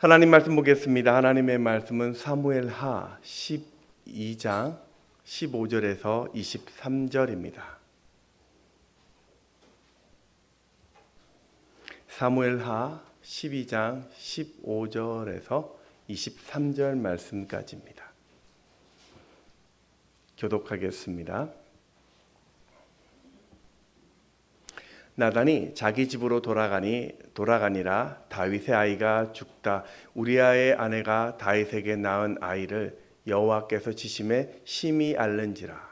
하나님 말씀 보겠습니다. 하나님의 말씀은 사무엘하 12장 15절에서 23절입니다. 사무엘하 12장 15절에서 23절 말씀까지입니다. 교독하겠습니다. 나단이 자기 집으로 돌아가니라. 다윗의 아이가 죽다 우리아의 아내가 다윗에게 낳은 아이를 여호와께서 지심에 심히 앓는지라.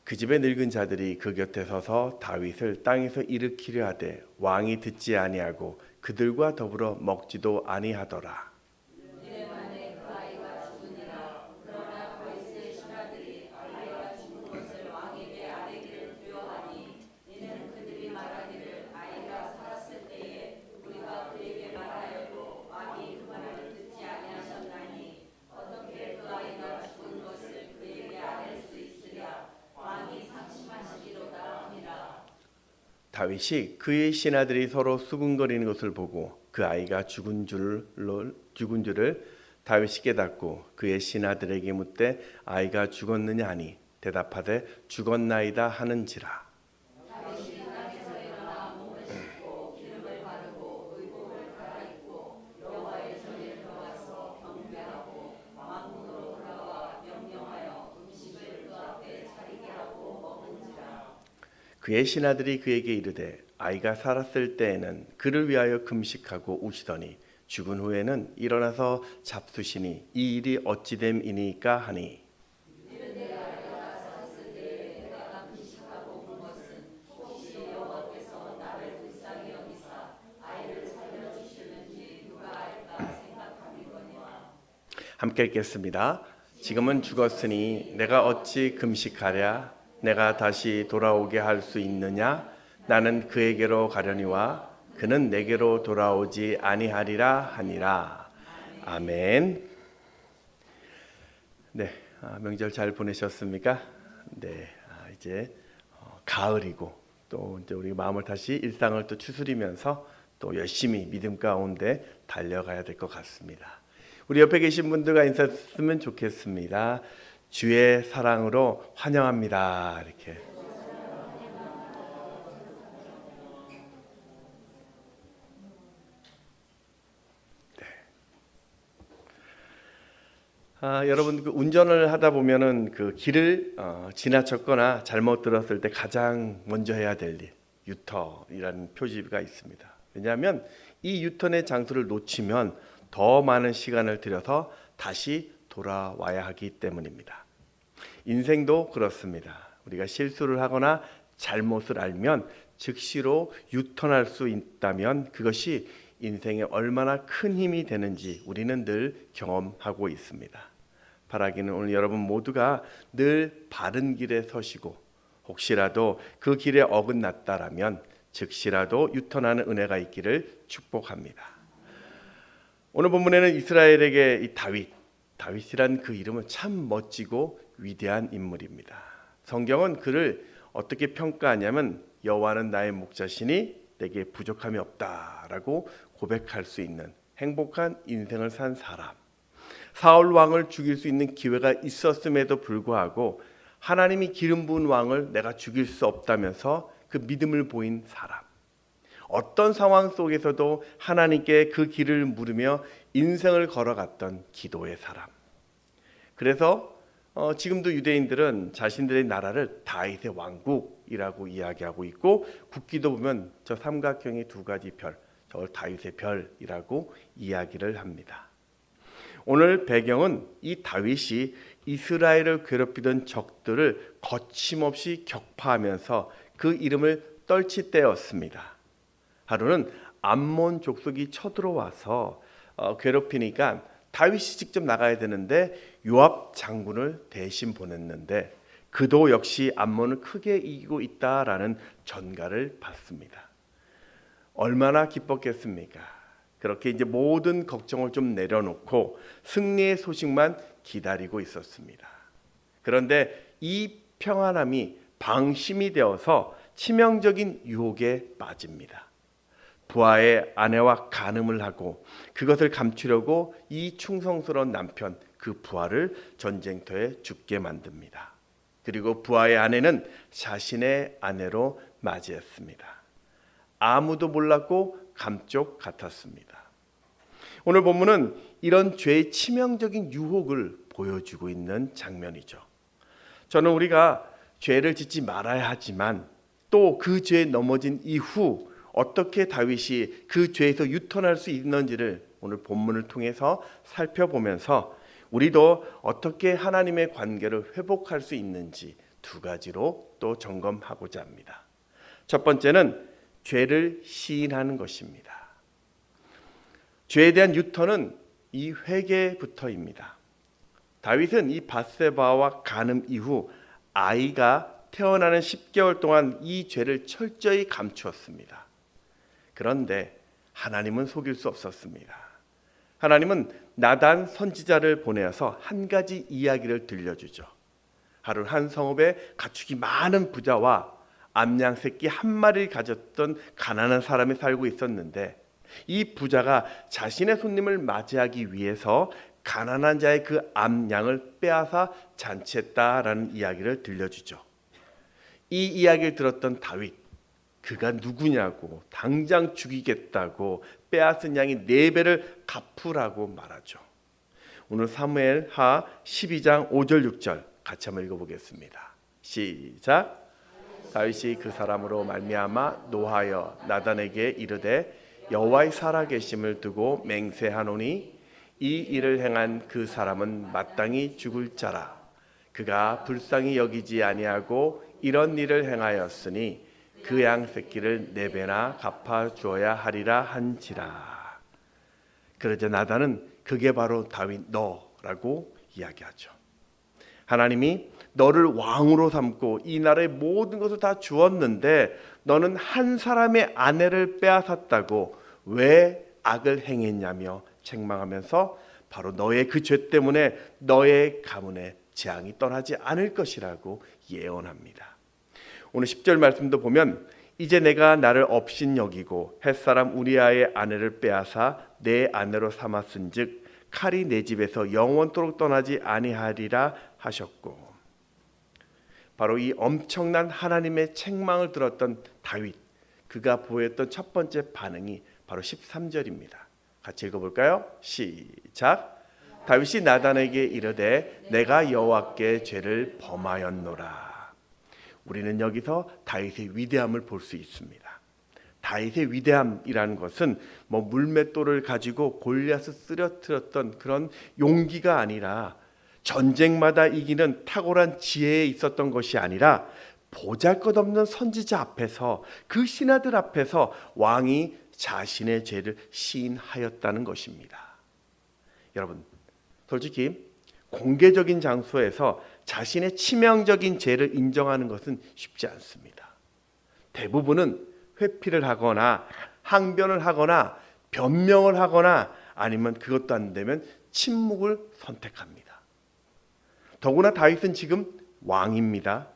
그 집의 늙은 자들이 그 곁에 서서 다윗을 땅에서 일으키려 하되 왕이 듣지 아니하고 그들과 더불어 먹지도 아니하더라. 다윗이 그의 신하들이 서로 수군거리는 것을 보고 그 아이가 죽은 줄을 다윗이 깨닫고 그의 신하들에게 묻되 아이가 죽었느냐 하니 대답하되 죽었나이다 하는지라. 그의 신하들이 그에게 이르되 아이가 살았을 때에는 그를 위하여 금식하고 우시더니 죽은 후에는 일어나서 잡수시니 이 일이 어찌 됨이니까 하니. 함께 읽겠습니다. 지금은 죽었으니 내가 어찌 금식하랴. 내가 다시 돌아오게 할 수 있느냐? 나는 그에게로 가려니와 그는 내게로 돌아오지 아니하리라 하니라. 아멘. 네, 명절 잘 보내셨습니까? 네, 이제 가을이고 또 이제 우리 마음을 다시 일상을 또 추스리면서 또 열심히 믿음 가운데 달려가야 될 것 같습니다. 우리 옆에 계신 분들과 인사했으면 좋겠습니다. 주의 사랑으로 환영합니다. 이렇게. 네. 여러분 그 운전을 하다 보면은 그 길을 지나쳤거나 잘못 들었을 때 가장 먼저 해야 될 일, 유턴이라는 표지가 있습니다. 왜냐하면 이 유턴의 장소를 놓치면 더 많은 시간을 들여서 다시 돌아와야 하기 때문입니다. 인생도 그렇습니다. 우리가 실수를 하거나 잘못을 알면 즉시로 유턴할 수 있다면 그것이 인생에 얼마나 큰 힘이 되는지 우리는 늘 경험하고 있습니다. 바라기는 오늘 여러분 모두가 늘 바른 길에 서시고 혹시라도 그 길에 어긋났다라면 즉시라도 유턴하는 은혜가 있기를 축복합니다. 오늘 본문에는 이스라엘에게 이 다윗이란 그 이름은 참 멋지고 위대한 인물입니다. 성경은 그를 어떻게 평가하냐면 여호와는 나의 목자시니 내게 부족함이 없다라고 고백할 수 있는 행복한 인생을 산 사람. 사울 왕을 죽일 수 있는 기회가 있었음에도 불구하고 하나님이 기름 부은 왕을 내가 죽일 수 없다면서 그 믿음을 보인 사람. 어떤 상황 속에서도 하나님께 그 길을 물으며 인생을 걸어갔던 기도의 사람. 그래서 지금도 유대인들은 자신들의 나라를 다윗의 왕국이라고 이야기하고 있고 국기도 보면 저 삼각형의 두 가지 별, 저걸 다윗의 별이라고 이야기를 합니다. 오늘 배경은 이 다윗이 이스라엘을 괴롭히던 적들을 거침없이 격파하면서 그 이름을 떨칠 때였습니다. 하루는 암몬 족속이 쳐들어와서 괴롭히니까 다윗이 직접 나가야 되는데 요압 장군을 대신 보냈는데 그도 역시 암몬을 크게 이기고 있다라는 전가를 받습니다. 얼마나 기뻤겠습니까? 그렇게 이제 모든 걱정을 좀 내려놓고 승리의 소식만 기다리고 있었습니다. 그런데 이 평안함이 방심이 되어서 치명적인 유혹에 빠집니다. 부하의 아내와 간음을 하고 그것을 감추려고 이 충성스러운 남편 그 부하를 전쟁터에 죽게 만듭니다. 그리고 부하의 아내는 자신의 아내로 맞이했습니다. 아무도 몰랐고 감쪽 같았습니다. 오늘 본문은 이런 죄의 치명적인 유혹을 보여주고 있는 장면이죠. 저는 우리가 죄를 짓지 말아야 하지만 또 그 죄에 넘어진 이후 어떻게 다윗이 그 죄에서 유턴할 수 있는지를 오늘 본문을 통해서 살펴보면서 우리도 어떻게 하나님의 관계를 회복할 수 있는지 두 가지로 또 점검하고자 합니다. 첫 번째는 죄를 시인하는 것입니다. 죄에 대한 유턴은 이 회개부터입니다. 다윗은 이 밧세바와 간음 이후 아이가 태어나는 10개월 동안 이 죄를 철저히 감추었습니다. 그런데 하나님은 속일 수 없었습니다. 하나님은 나단 선지자를 보내어서 한 가지 이야기를 들려주죠. 하루 한 성읍에 가축이 많은 부자와 암양 새끼 한 마리를 가졌던 가난한 사람이 살고 있었는데 이 부자가 자신의 손님을 맞이하기 위해서 가난한 자의 그 암양을 빼앗아 잔치했다라는 이야기를 들려주죠. 이 이야기를 들었던 다윗, 그가 누구냐고 당장 죽이겠다고 빼앗은 양이 4배를 갚으라고 말하죠. 오늘 사무엘하 12장 5절 6절 같이 한번 읽어보겠습니다. 시작. 다윗이 그 사람으로 말미암아 노하여 나단에게 이르되 여호와의 살아계심을 두고 맹세하노니 이 일을 행한 그 사람은 마땅히 죽을 자라. 그가 불쌍히 여기지 아니하고 이런 일을 행하였으니 그 양 새끼를 4배나 갚아 주어야 하리라 한지라. 그러자 나단은 그게 바로 다윗 너라고 이야기하죠. 하나님이 너를 왕으로 삼고 이 나라의 모든 것을 다 주었는데 너는 한 사람의 아내를 빼앗았다고 왜 악을 행했냐며 책망하면서 바로 너의 그 죄 때문에 너의 가문에 재앙이 떠나지 않을 것이라고 예언합니다. 오늘 10절 말씀도 보면 이제 내가 나를 업신 여기고 햇사람 우리아의 아내를 빼앗아 내 아내로 삼았은즉 칼이 내 집에서 영원토록 떠나지 아니하리라 하셨고, 바로 이 엄청난 하나님의 책망을 들었던 다윗, 그가 보였던 첫 번째 반응이 바로 13절입니다. 같이 읽어볼까요? 시작. 다윗이 나단에게 이르되 내가 여호와께 죄를 범하였노라. 우리는 여기서 다윗의 위대함을 볼 수 있습니다. 다윗의 위대함이라는 것은 물맷돌을 가지고 골리앗을 쓰러뜨렸던 그런 용기가 아니라 전쟁마다 이기는 탁월한 지혜에 있었던 것이 아니라 보잘것없는 선지자 앞에서, 그 신하들 앞에서 왕이 자신의 죄를 시인하였다는 것입니다. 여러분, 솔직히 공개적인 장소에서 자신의 치명적인 죄를 인정하는 것은 쉽지 않습니다. 대부분은 회피를 하거나 항변을 하거나 변명을 하거나 아니면 그것도 안 되면 침묵을 선택합니다. 더구나 다윗은 지금 왕입니다.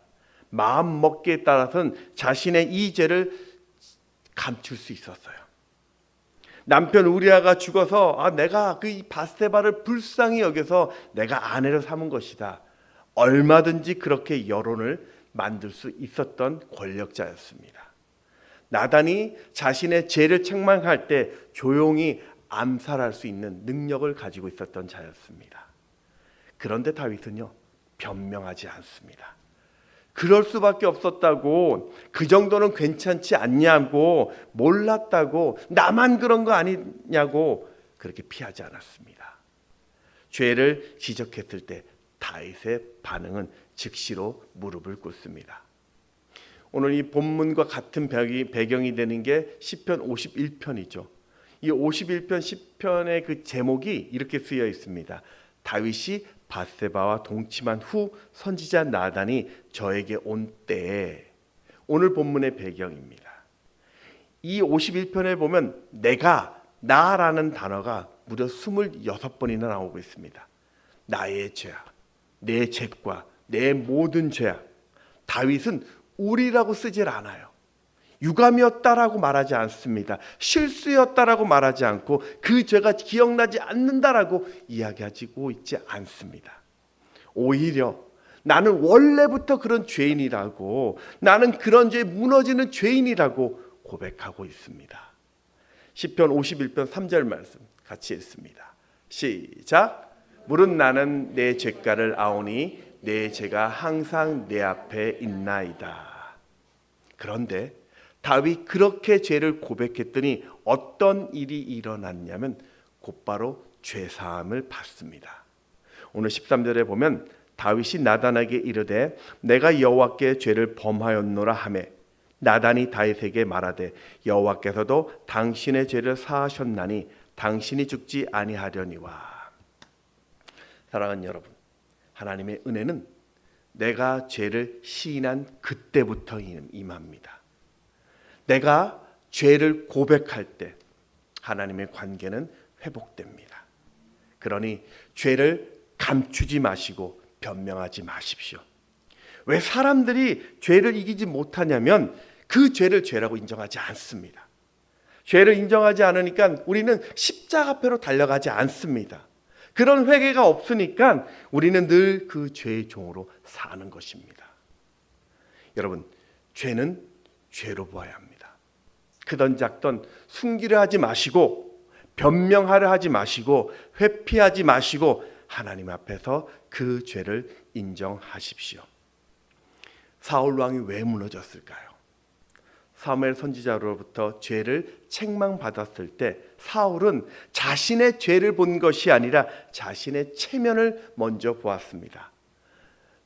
마음 먹기에 따라서는 자신의 이 죄를 감출 수 있었어요. 남편 우리아가 죽어서 내가 그 밧세바를 불쌍히 여겨서 내가 아내로 삼은 것이다. 얼마든지 그렇게 여론을 만들 수 있었던 권력자였습니다. 나단이 자신의 죄를 책망할 때 조용히 암살할 수 있는 능력을 가지고 있었던 자였습니다. 그런데 다윗은요, 변명하지 않습니다. 그럴 수밖에 없었다고, 그 정도는 괜찮지 않냐고, 몰랐다고, 나만 그런 거 아니냐고 그렇게 피하지 않았습니다. 죄를 지적했을 때 다윗의 반응은 즉시로 무릎을 꿇습니다. 오늘 이 본문과 같은 배경이 되는 게 시편 51편이죠. 이 51편 시편의 그 제목이 이렇게 쓰여 있습니다. 다윗이 밧세바와 동침한 후 선지자 나단이 저에게 온 때에, 오늘 본문의 배경입니다. 이 51편에 보면 내가, 나라는 단어가 무려 26번이나 나오고 있습니다. 나의 죄악, 내 죄과 내 모든 죄악, 다윗은 우리라고 쓰질 않아요. 유감이었다라고 말하지 않습니다. 실수였다라고 말하지 않고 그 죄가 기억나지 않는다라고 이야기하고 있지 않습니다. 오히려 나는 원래부터 그런 죄인이라고, 나는 그런 죄에 무너지는 죄인이라고 고백하고 있습니다. 시편 51편 3절 말씀 같이 읽습니다. 시작. 무릇 나는 내 죄가를 아오니 내 죄가 항상 내 앞에 있나이다. 그런데 다윗 그렇게 죄를 고백했더니 어떤 일이 일어났냐면 곧바로 죄사함을 받습니다. 오늘 13절에 보면 다윗이 나단에게 이르되 내가 여호와께 죄를 범하였노라 하매 나단이 다윗에게 말하되 여호와께서도 당신의 죄를 사하셨나니 당신이 죽지 아니하려니와. 사랑하는 여러분, 하나님의 은혜는 내가 죄를 시인한 그때부터 임합니다. 내가 죄를 고백할 때 하나님의 관계는 회복됩니다. 그러니 죄를 감추지 마시고 변명하지 마십시오. 왜 사람들이 죄를 이기지 못하냐면 그 죄를 죄라고 인정하지 않습니다. 죄를 인정하지 않으니까 우리는 십자가표로 달려가지 않습니다. 그런 회개가 없으니까 우리는 늘 그 죄의 종으로 사는 것입니다. 여러분, 죄는 죄로 보아야 합니다. 크던 작던 숨기려 하지 마시고 변명하려 하지 마시고 회피하지 마시고 하나님 앞에서 그 죄를 인정하십시오. 사울 왕이 왜 무너졌을까요? 사무엘 선지자로부터 죄를 책망받았을 때 사울은 자신의 죄를 본 것이 아니라 자신의 체면을 먼저 보았습니다.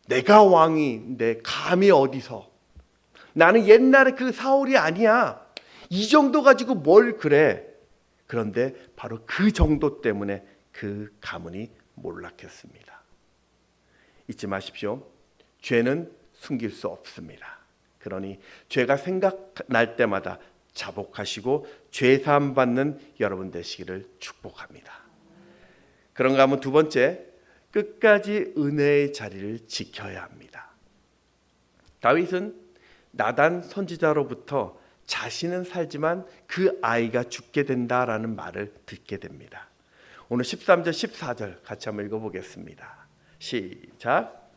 내가 왕인데 감히 어디서, 나는 옛날에 그 사울이 아니야, 이 정도 가지고 뭘 그래. 그런데 바로 그 정도 때문에 그 가문이 몰락했습니다. 잊지 마십시오. 죄는 숨길 수 없습니다. 그러니 죄가 생각날 때마다 자복하시고 죄사함 받는 여러분 되시기를 축복합니다. 그런가 하면 두 번째, 끝까지 은혜의 자리를 지켜야 합니다. 다윗은 나단 선지자로부터 자신은 살지만 그 아이가 죽게 된다라는 말을 듣게 됩니다. 오늘 13절 14절 같이 한번 읽어보겠습니다. 시작.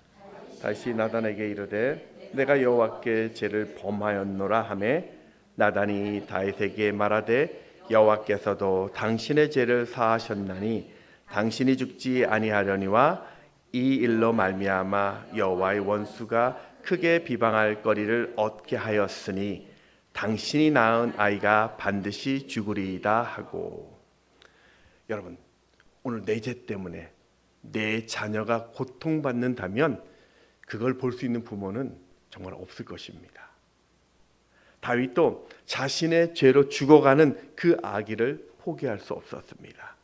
다시 나단에게 이르되 내가 여호와께 죄를 범하였노라 하매 나단이 다윗에게 말하되 여호와께서도 당신의 죄를 사하셨나니 당신이 죽지 아니하려니와 이 일로 말미암아 여호와의 원수가 크게 비방할 거리를 얻게 하였으니 당신이 낳은 아이가 반드시 죽으리이다 하고. 여러분, 오늘 내 죄 때문에 내 자녀가 고통받는다면 그걸 볼 수 있는 부모는 정말 없을 것입니다. 다윗도 자신의 죄로 죽어가는 그 아기를 포기할 수 없었습니다.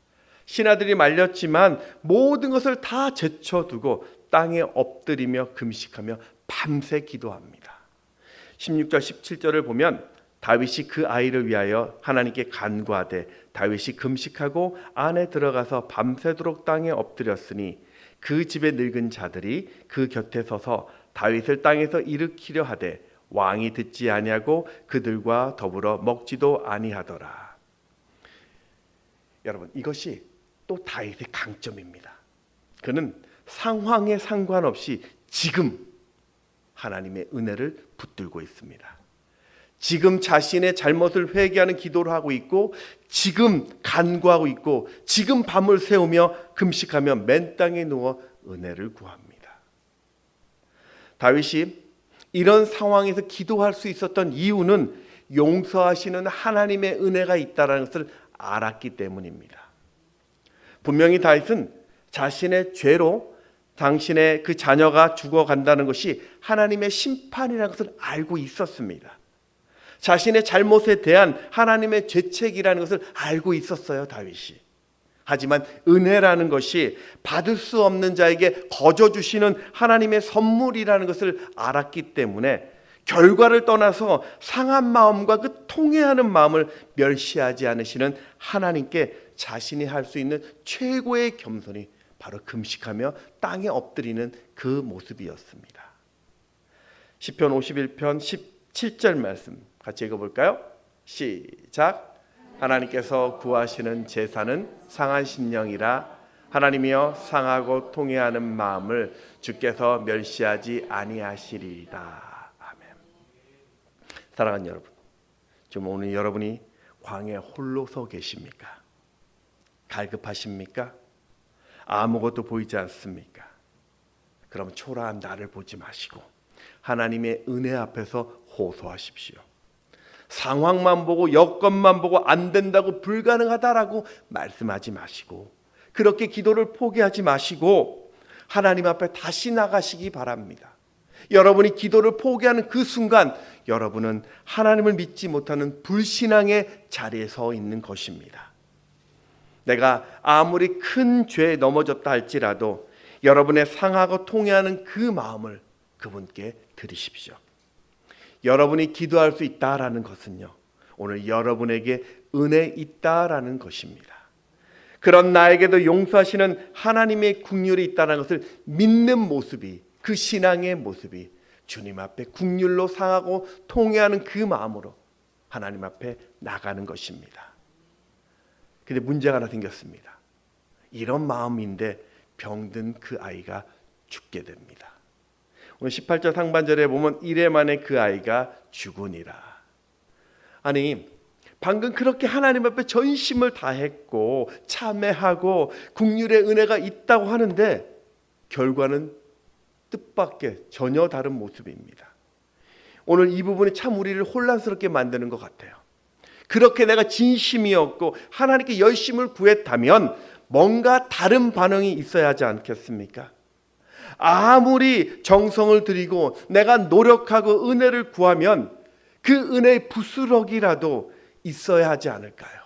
신하들이 말렸지만 모든 것을 다 제쳐두고 땅에 엎드리며 금식하며 밤새 기도합니다. 16절 17절을 보면 다윗이 그 아이를 위하여 하나님께 간구하되 다윗이 금식하고 안에 들어가서 밤새도록 땅에 엎드렸으니 그 집의 늙은 자들이 그 곁에 서서 다윗을 땅에서 일으키려 하되 왕이 듣지 아니하고 그들과 더불어 먹지도 아니하더라. 여러분, 이것이 또 다윗의 강점입니다. 그는 상황에 상관없이 지금 하나님의 은혜를 붙들고 있습니다. 지금 자신의 잘못을 회개하는 기도를 하고 있고 지금 간구하고 있고 지금 밤을 새우며 금식하며 맨 땅에 누워 은혜를 구합니다. 다윗이 이런 상황에서 기도할 수 있었던 이유는 용서하시는 하나님의 은혜가 있다는 것을 알았기 때문입니다. 분명히 다윗은 자신의 죄로 당신의 그 자녀가 죽어간다는 것이 하나님의 심판이라는 것을 알고 있었습니다. 자신의 잘못에 대한 하나님의 죄책이라는 것을 알고 있었어요, 다윗이. 하지만 은혜라는 것이 받을 수 없는 자에게 거저 주시는 하나님의 선물이라는 것을 알았기 때문에 결과를 떠나서 상한 마음과 그 통회하는 마음을 멸시하지 않으시는 하나님께 자신이 할 수 있는 최고의 겸손이 바로 금식하며 땅에 엎드리는 그 모습이었습니다. 시편 51편 17절 말씀 같이 읽어볼까요? 시작. 하나님께서 구하시는 제사는 상한 심령이라. 하나님이여 상하고 통회하는 마음을 주께서 멸시하지 아니하시리이다. 아멘. 사랑하는 여러분, 지금 오늘 여러분이 광야에 홀로 서 계십니까? 갈급하십니까? 아무것도 보이지 않습니까? 그럼 초라한 나를 보지 마시고 하나님의 은혜 앞에서 호소하십시오. 상황만 보고 여건만 보고 안 된다고 불가능하다라고 말씀하지 마시고 그렇게 기도를 포기하지 마시고 하나님 앞에 다시 나가시기 바랍니다. 여러분이 기도를 포기하는 그 순간 여러분은 하나님을 믿지 못하는 불신앙의 자리에 서 있는 것입니다. 내가 아무리 큰 죄에 넘어졌다 할지라도 여러분의 상하고 통회하는 그 마음을 그분께 드리십시오. 여러분이 기도할 수 있다라는 것은요, 오늘 여러분에게 은혜 있다라는 것입니다. 그런 나에게도 용서하시는 하나님의 긍휼이 있다는 것을 믿는 모습이, 그 신앙의 모습이 주님 앞에 긍휼로 상하고 통회하는 그 마음으로 하나님 앞에 나가는 것입니다. 근데 문제가 하나 생겼습니다. 이런 마음인데 병든 그 아이가 죽게 됩니다. 오늘 18절 상반절에 보면 이래 만에 그 아이가 죽으니라. 아니, 방금 그렇게 하나님 앞에 전심을 다했고 참회하고 긍휼의 은혜가 있다고 하는데 결과는 뜻밖의 전혀 다른 모습입니다. 오늘 이 부분이 참 우리를 혼란스럽게 만드는 것 같아요. 그렇게 내가 진심이었고 하나님께 열심을 구했다면 뭔가 다른 반응이 있어야 하지 않겠습니까? 아무리 정성을 들이고 내가 노력하고 은혜를 구하면 그 은혜의 부스러기라도 있어야 하지 않을까요?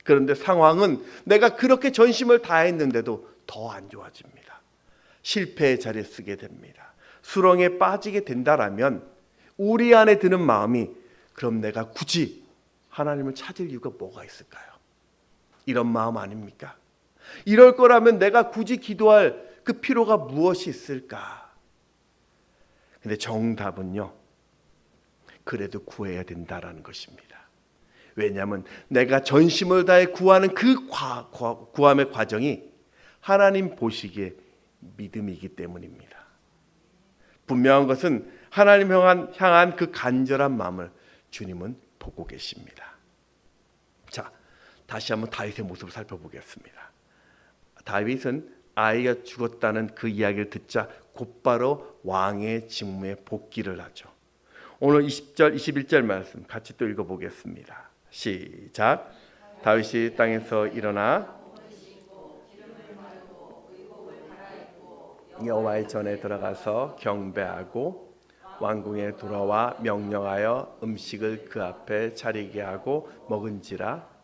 그런데 상황은 내가 그렇게 전심을 다했는데도 더 안 좋아집니다. 실패의 자리에 쓰게 됩니다. 수렁에 빠지게 된다라면 우리 안에 드는 마음이 그럼 내가 굳이 하나님을 찾을 이유가 뭐가 있을까요? 이런 마음 아닙니까? 이럴 거라면 내가 굳이 기도할 그 필요가 무엇이 있을까? 근데 정답은요, 그래도 구해야 된다라는 것입니다. 왜냐하면 내가 전심을 다해 구하는 그 구함의 과정이 하나님 보시기에 믿음이기 때문입니다. 분명한 것은 하나님 향한 그 간절한 마음을 주님은 보고 계십니다. 자, 다시 한번 다윗의 모습을 살펴보겠습니다. 다윗은 아이가 죽었다는 그 이야기를 듣자 곧바로 왕의 직무에 복귀를 하죠. 오늘 20절, 21절 말씀 같이 또 읽어보겠습니다. 시작. 다윗이 땅에서 일어나 여호와의 전에 들어가서 경배하고 왕궁에 돌아와 명령하여 음식을 그 앞에 차리게 하고 먹은지라.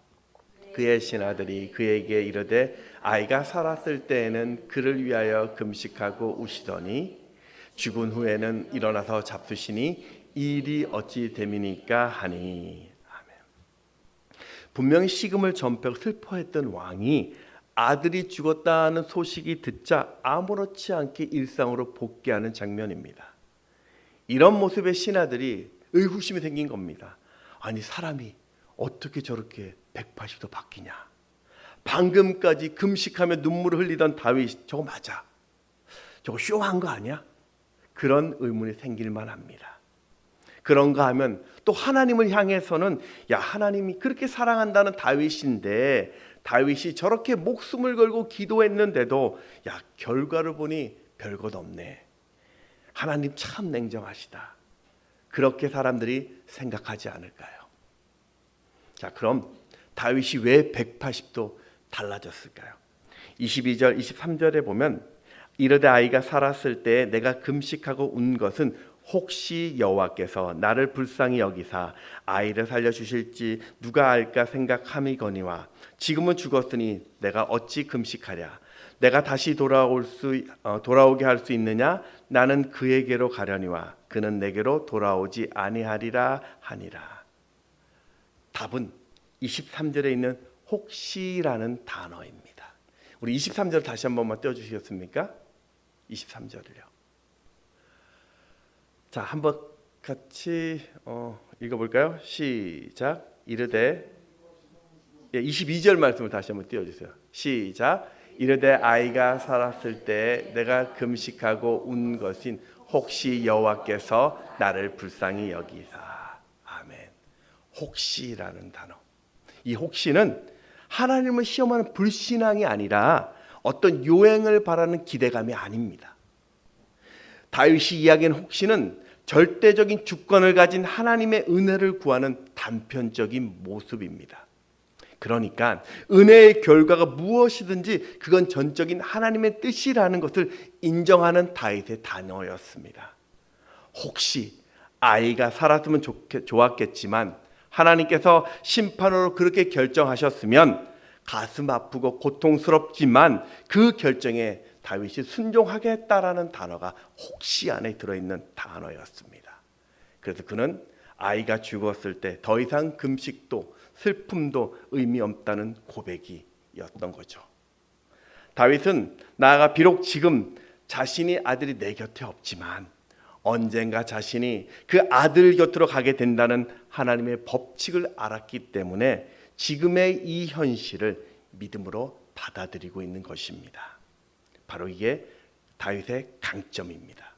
그의 신하들이 그에게 이르되 아이가 살았을 때에는 그를 위하여 금식하고 우시더니 죽은 후에는 일어나서 잡수시니 이 일이 어찌 됨이니까 하니. 아멘. 분명히 식음을 전폐하고 슬퍼했던 왕이 아들이 죽었다는 소식이 듣자 아무렇지 않게 일상으로 복귀하는 장면입니다. 이런 모습의 신하들이 의구심이 생긴 겁니다. 아니, 사람이 어떻게 저렇게 180도 바뀌냐? 방금까지 금식하며 눈물을 흘리던 다윗, 저거 맞아? 저거 쇼한 거 아니야? 그런 의문이 생길 만합니다. 그런가 하면 또 하나님을 향해서는 야, 하나님이 그렇게 사랑한다는 다윗인데 다윗이 저렇게 목숨을 걸고 기도했는데도 야, 결과를 보니 별것 없네. 하나님 참 냉정하시다. 그렇게 사람들이 생각하지 않을까요? 자, 그럼 다윗이 왜 180도 달라졌을까요? 22절, 23절에 보면 이르되 아이가 살았을 때 내가 금식하고 운 것은 혹시 여호와께서 나를 불쌍히 여기사 아이를 살려주실지 누가 알까 생각함이거니와 지금은 죽었으니 내가 어찌 금식하랴. 내가 다시 돌아오게 할 수 있느냐? 나는 그에게로 가려니와 그는 내게로 돌아오지 아니하리라 하니라. 답은 23절에 있는 혹시라는 단어입니다. 우리 23절 다시 한 번만 떼어주시겠습니까? 23절을요. 자, 한번 같이 읽어볼까요? 시작. 이르되 22절 말씀을 다시 한번 띄워주세요. 시작. 이르되 아이가 살았을 때 내가 금식하고 운 것인 혹시 여호와께서 나를 불쌍히 여기사. 아멘. 혹시라는 단어. 이 혹시는 하나님을 시험하는 불신앙이 아니라 어떤 요행을 바라는 기대감이 아닙니다. 다윗이 이야기한 혹시는 절대적인 주권을 가진 하나님의 은혜를 구하는 단편적인 모습입니다. 그러니까 은혜의 결과가 무엇이든지 그건 전적인 하나님의 뜻이라는 것을 인정하는 다윗의 단어였습니다. 혹시 아이가 살았으면 좋았겠지만 하나님께서 심판으로 그렇게 결정하셨으면 가슴 아프고 고통스럽지만 그 결정에 다윗이 순종하겠다라는 단어가 혹시 안에 들어있는 단어였습니다. 그래서 그는 아이가 죽었을 때 더 이상 금식도 슬픔도 의미 없다는 고백이었던 거죠. 다윗은 나아가 비록 지금 자신이 아들이 내 곁에 없지만 언젠가 자신이 그 아들 곁으로 가게 된다는 하나님의 법칙을 알았기 때문에 지금의 이 현실을 믿음으로 받아들이고 있는 것입니다. 바로 이게 다윗의 강점입니다.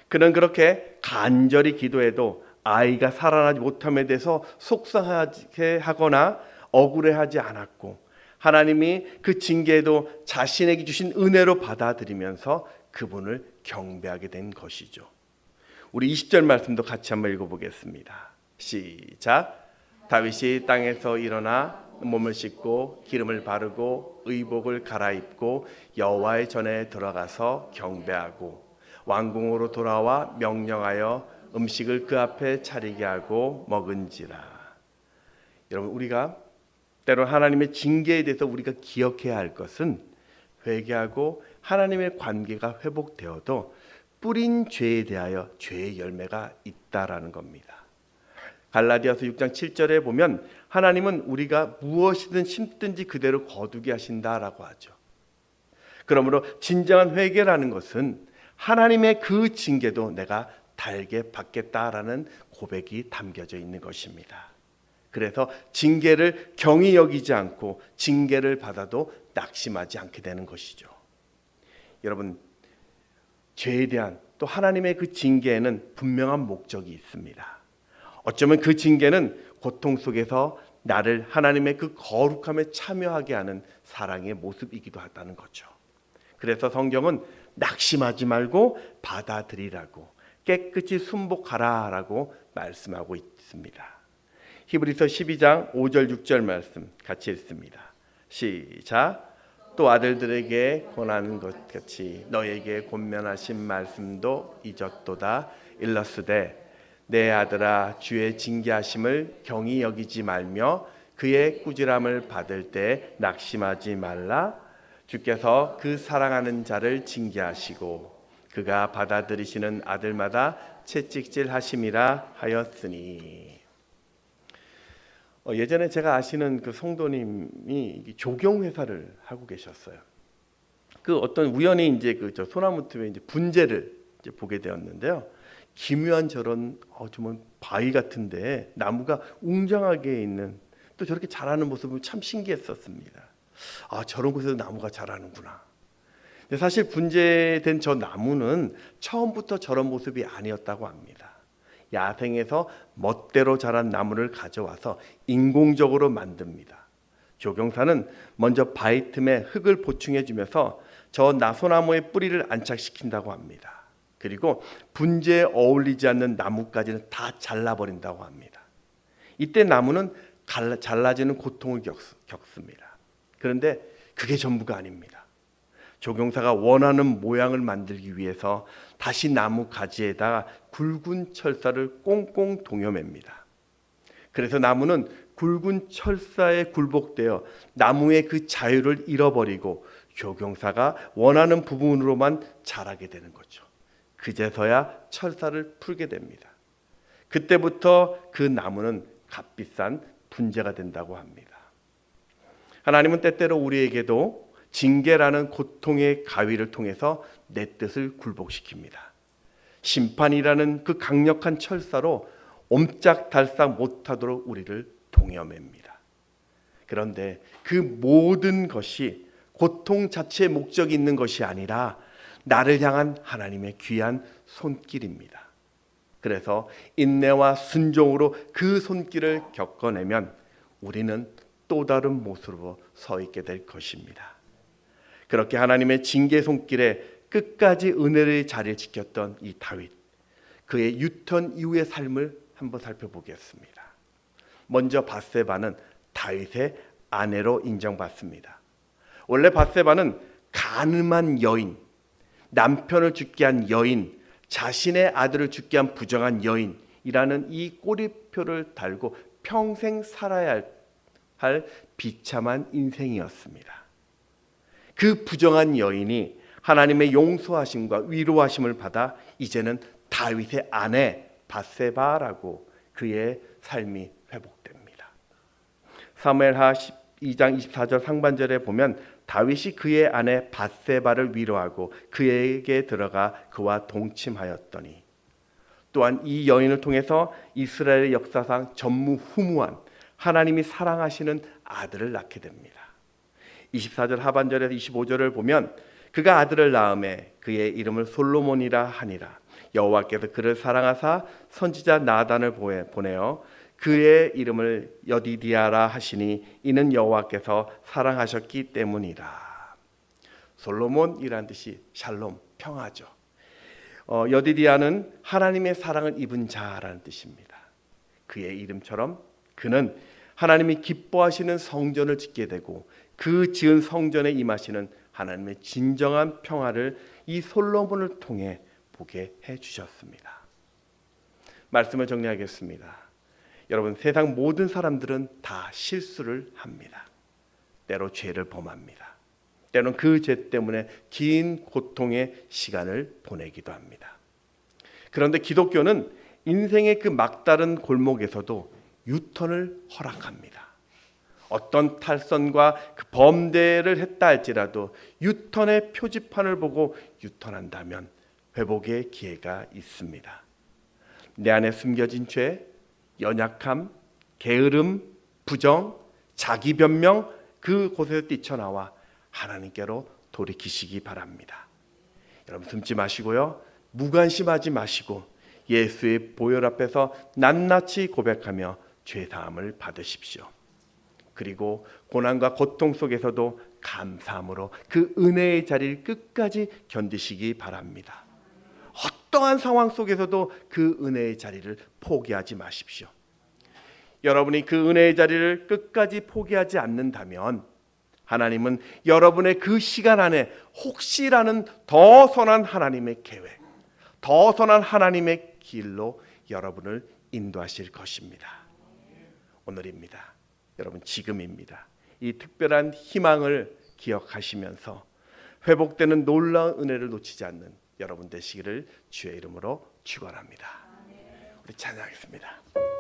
그는 그렇게 간절히 기도해도 아이가 살아나지 못함에 대해서 속상하게 하거나 억울해하지 않았고 하나님이 그 징계도 자신에게 주신 은혜로 받아들이면서 그분을 경배하게 된 것이죠. 우리 20절 말씀도 같이 한번 읽어보겠습니다. 시작. 다윗이 땅에서 일어나 몸을 씻고 기름을 바르고 의복을 갈아입고 여호와의 전에 들어가서 경배하고 왕궁으로 돌아와 명령하여 음식을 그 앞에 차리게 하고 먹은지라. 여러분, 우리가 때로 하나님의 징계에 대해서 우리가 기억해야 할 것은 회개하고 하나님의 관계가 회복되어도 뿌린 죄에 대하여 죄의 열매가 있다라는 겁니다. 갈라디아서 6장 7절에 보면 하나님은 우리가 무엇이든 심든지 그대로 거두게 하신다라고 하죠. 그러므로 진정한 회개라는 것은 하나님의 그 징계도 내가 달게 받겠다라는 고백이 담겨져 있는 것입니다. 그래서 징계를 경히 여기지 않고 징계를 받아도 낙심하지 않게 되는 것이죠. 여러분, 죄에 대한 또 하나님의 그 징계에는 분명한 목적이 있습니다. 어쩌면 그 징계는 고통 속에서 나를 하나님의 그 거룩함에 참여하게 하는 사랑의 모습이기도 하다는 거죠. 그래서 성경은 낙심하지 말고 받아들이라고, 깨끗이 순복하라라고 말씀하고 있습니다. 히브리서 12장 5절 6절 말씀 같이 읽습니다. 시작. 또 아들들에게 권하는 것 같이 너에게 권면하신 말씀도 잊었도다. 일러스되 내 아들아 주의 징계하심을 경히 여기지 말며 그의 꾸지람을 받을 때 낙심하지 말라. 주께서 그 사랑하는 자를 징계하시고 그가 받아들이시는 아들마다 채찍질하심이라 하였으니. 예전에 제가 아시는 그 성도님이 조경 회사를 하고 계셨어요. 그 어떤 우연히 이제 그 소나무 틈에 이제 분재를 이제 보게 되었는데요. 기묘한 저런 좀 바위 같은데 나무가 웅장하게 있는, 또 저렇게 자라는 모습을 참 신기했었습니다. 저런 곳에서 나무가 자라는구나. 근데 사실 분재된 저 나무는 처음부터 저런 모습이 아니었다고 합니다. 야생에서 멋대로 자란 나무를 가져와서 인공적으로 만듭니다. 조경사는 먼저 바위 틈에 흙을 보충해 주면서 저 나소나무의 뿌리를 안착시킨다고 합니다. 그리고 분재에 어울리지 않는 나무까지는 다 잘라버린다고 합니다. 이때 나무는 잘라지는 고통을 겪습니다. 그런데 그게 전부가 아닙니다. 조경사가 원하는 모양을 만들기 위해서 다시 나무 가지에다가 굵은 철사를 꽁꽁 동여맵니다. 그래서 나무는 굵은 철사에 굴복되어 나무의 그 자유를 잃어버리고 조경사가 원하는 부분으로만 자라게 되는 거죠. 그제서야 철사를 풀게 됩니다. 그때부터 그 나무는 값비싼 분재가 된다고 합니다. 하나님은 때때로 우리에게도 징계라는 고통의 가위를 통해서 내 뜻을 굴복시킵니다. 심판이라는 그 강력한 철사로 옴짝달싹 못하도록 우리를 동여맵니다. 그런데 그 모든 것이 고통 자체의 목적이 있는 것이 아니라 나를 향한 하나님의 귀한 손길입니다. 그래서 인내와 순종으로 그 손길을 겪어내면 우리는 또 다른 모습으로 서 있게 될 것입니다. 그렇게 하나님의 징계 손길에 끝까지 은혜의 자리를 지켰던 이 다윗, 그의 유턴 이후의 삶을 한번 살펴보겠습니다. 먼저 밧세바는 다윗의 아내로 인정받습니다. 원래 밧세바는 간음한 여인, 남편을 죽게 한 여인, 자신의 아들을 죽게 한 부정한 여인이라는 이 꼬리표를 달고 평생 살아야 할 비참한 인생이었습니다. 그 부정한 여인이 하나님의 용서하심과 위로하심을 받아 이제는 다윗의 아내 밧세바라고 그의 삶이 회복됩니다. 사무엘하 2장 24절 상반절에 보면 다윗이 그의 아내 밧세바를 위로하고 그에게 들어가 그와 동침하였더니, 또한 이 여인을 통해서 이스라엘의 역사상 전무후무한 하나님이 사랑하시는 아들을 낳게 됩니다. 24절 하반절에서 25절을 보면 그가 아들을 낳음에 그의 이름을 솔로몬이라 하니라. 여호와께서 그를 사랑하사 선지자 나단을 보내어 그의 이름을 여디디아라 하시니 이는 여호와께서 사랑하셨기 때문이라. 솔로몬이란 뜻이 샬롬, 평화죠. 여디디아는 하나님의 사랑을 입은 자라는 뜻입니다. 그의 이름처럼 그는 하나님이 기뻐하시는 성전을 짓게 되고 그 지은 성전에 임하시는 하나님의 진정한 평화를 이 솔로몬을 통해 보게 해주셨습니다. 말씀을 정리하겠습니다. 여러분, 세상 모든 사람들은 다 실수를 합니다. 때로 죄를 범합니다. 때로는 그 죄 때문에 긴 고통의 시간을 보내기도 합니다. 그런데 기독교는 인생의 그 막다른 골목에서도 유턴을 허락합니다. 어떤 탈선과 그 범죄를 했다 할지라도 유턴의 표지판을 보고 유턴한다면 회복의 기회가 있습니다. 내 안에 숨겨진 죄, 연약함, 게으름, 부정, 자기 변명, 그곳에서 뛰쳐나와 하나님께로 돌이키시기 바랍니다. 여러분, 숨지 마시고요, 무관심하지 마시고 예수의 보혈 앞에서 낱낱이 고백하며 죄사함을 받으십시오. 그리고 고난과 고통 속에서도 감사함으로 그 은혜의 자리를 끝까지 견디시기 바랍니다. 어떠한 상황 속에서도 그 은혜의 자리를 포기하지 마십시오. 여러분이 그 은혜의 자리를 끝까지 포기하지 않는다면 하나님은 여러분의 그 시간 안에 혹시라는 더 선한 하나님의 계획, 더 선한 하나님의 길로 여러분을 인도하실 것입니다. 오늘입니다. 여러분, 지금입니다. 이 특별한 희망을 기억하시면서 회복되는 놀라운 은혜를 놓치지 않는 여러분 되시기를 주의 이름으로 축원합니다. 우리 찬양하겠습니다.